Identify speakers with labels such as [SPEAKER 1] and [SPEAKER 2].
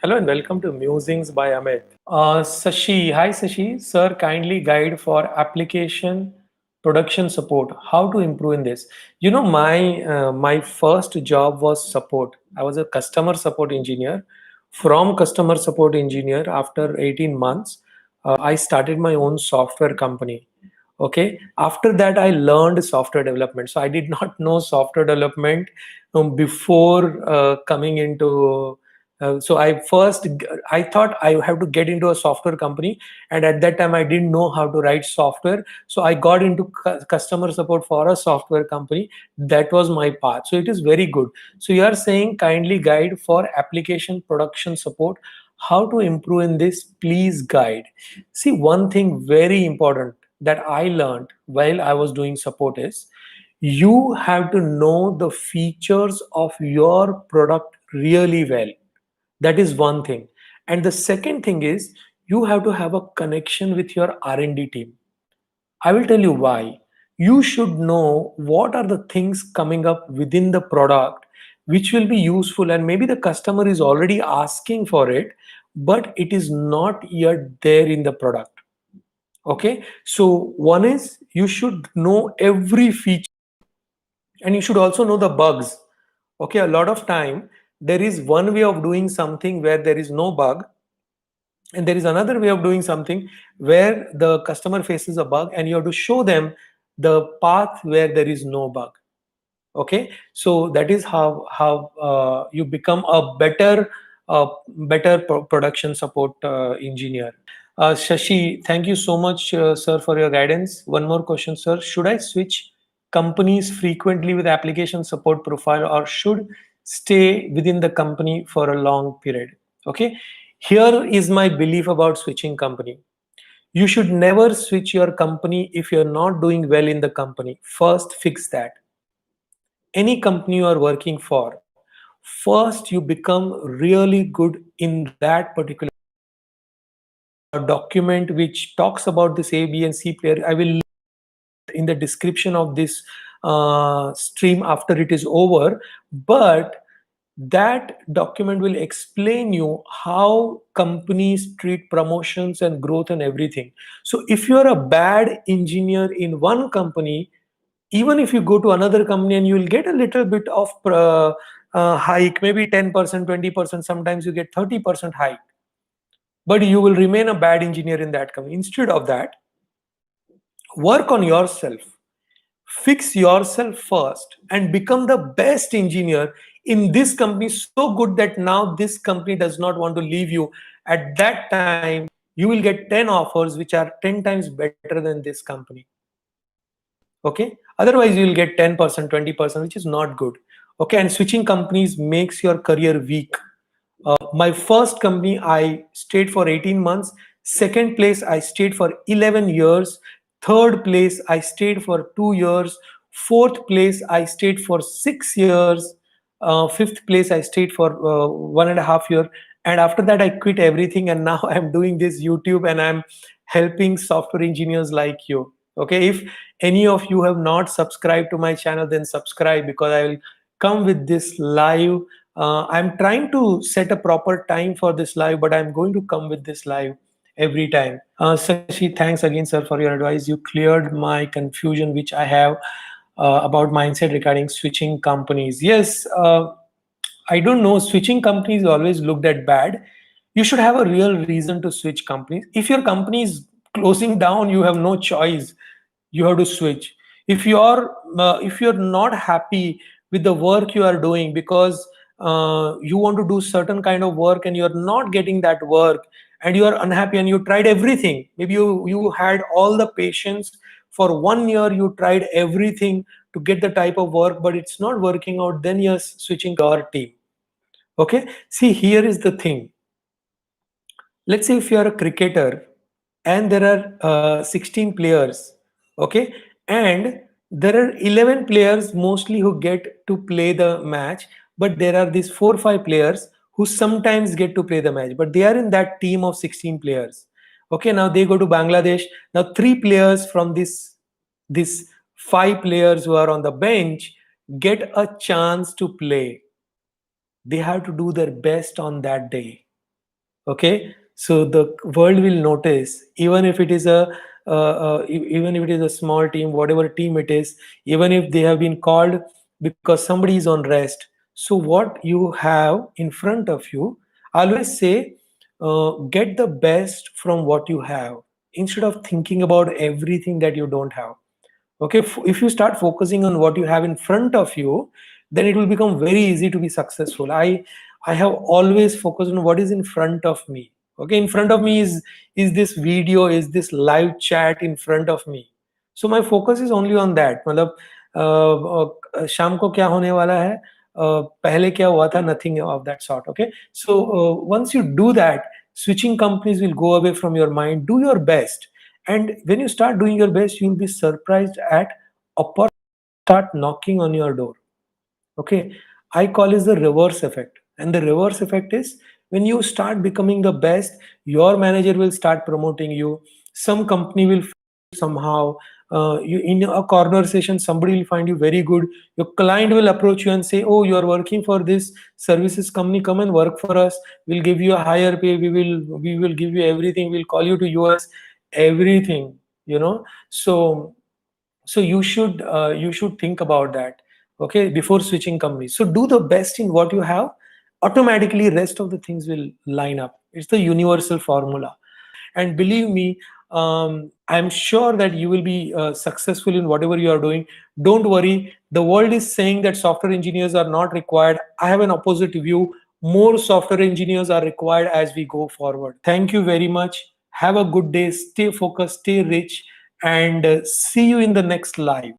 [SPEAKER 1] Hello and welcome to Musings by Amit. Sashi, hi Sashi, sir, kindly guide for application production support. How to improve in this? My first job was support. I was a customer support engineer. From customer support engineer, after 18 months, I started my own software company. Okay, after that I learned software development. So I did not know software development before coming into so I thought I have to get into a software company, and at that time I didn't know how to write software. So I got into customer support for a software company. That was my path. So it is very good. So you are saying kindly guide for application production support. How to improve in this? Please guide. See, one thing very important that I learned while I was doing support is you have to know the features of your product really well. That is one thing. And the second thing is you have to have a connection with your R&D team. I will tell you why. You should know what are the things coming up within the product which will be useful, and maybe the customer is already asking for it, but it is not yet there in the product. Okay, so one is you should know every feature, and you should also know the bugs. Okay, a lot of time there is one way of doing something where there is no bug, and there is another way of doing something where the customer faces a bug and you have to show them the path where there is no bug. Okay, so that is how you become a better production support engineer. Shashi, thank you so much, sir, for your guidance. One more question, sir. Should I switch companies frequently with application support profile, or should stay within the company for a long period? Okay, here is my belief about switching company. You should never switch your company if you're not doing well in the company. First, fix that. Any company you are working for, first you become really good in that particular document which talks about this A, B, and C player. I will in the description of this stream after it is over, but that document will explain you how companies treat promotions and growth and everything. So if you're a bad engineer in one company, even if you go to another company and you will get a little bit of hike, maybe 10%, 20%, sometimes you get 30% hike, but you will remain a bad engineer in that company. Instead of that, work on yourself, fix yourself first, and become the best engineer in this company, so good that now this company does not want to leave you. At that time, you will get 10 offers which are 10 times better than this company. Okay, otherwise you will get 10%, 20%, which is not good. Okay, and switching companies makes your career weak. My first company I stayed for 18 months. Second place I stayed for 11 years. Third place I stayed for 2 years. Fourth place I stayed for 6 years. Fifth place I stayed for 1.5 years. And after that I quit everything, and now I'm doing this YouTube and I'm helping software engineers like you. Okay, if any of you have not subscribed to my channel, then subscribe, because I will come with this live. I'm trying to set a proper time for this live, but I'm going to come with this live every time. Sashi, thanks again, sir, for your advice. You cleared my confusion, which I have about mindset regarding switching companies. Yes, I don't know. Switching companies is always looked at bad. You should have a real reason to switch companies. If your company is closing down, you have no choice. You have to switch. If you're not happy with the work you are doing, because you want to do certain kind of work and you're not getting that work, and you are unhappy and you tried everything, maybe you had all the patience for 1 year, you tried everything to get the type of work, but it's not working out, then you're switching your team. Okay, see, here is the thing. Let's say if you are a cricketer and there are 16 players, okay, and there are 11 players mostly who get to play the match, but there are these 4 or 5 players who sometimes get to play the match, but they are in that team of 16 players. Okay, now they go to Bangladesh. Now 3 players from this 5 players who are on the bench get a chance to play. They have to do their best on that day. Okay, so the world will notice, even if it is a even if it is a small team, whatever team it is, even if they have been called because somebody is on rest. So what you have in front of you, I always say, get the best from what you have instead of thinking about everything that you don't have. Okay, if you start focusing on what you have in front of you, then it will become very easy to be successful. I have always focused on what is in front of me. Okay, in front of me is this video, is this live chat in front of me. So my focus is only on that. मतलब शाम को क्या होने वाला है, पहले क्या हुआ था, nothing of that sort. Okay, so once you do that, switching companies will go away from your mind. Do your best, and when you start doing your best, you'll be surprised at opportunities start knocking on your door. Okay, I call this the reverse effect. And the reverse effect is when you start becoming the best, your manager will start promoting you. Some company will somehow, you in a conversation, somebody will find you very good. Your client will approach you and say, oh, you are working for this services company, come and work for us, we'll give you a higher pay, we will give you everything, we'll call you to us, everything, you know. So you should think about that, okay, before switching companies. So do the best in what you have, automatically rest of the things will line up. It's the universal formula. And believe me, I'm sure that you will be successful in whatever you are doing. Don't worry, the world is saying that software engineers are not required. I have an opposite view. More software engineers are required as we go forward. Thank you very much. Have a good day, stay focused, stay rich, and see you in the next live.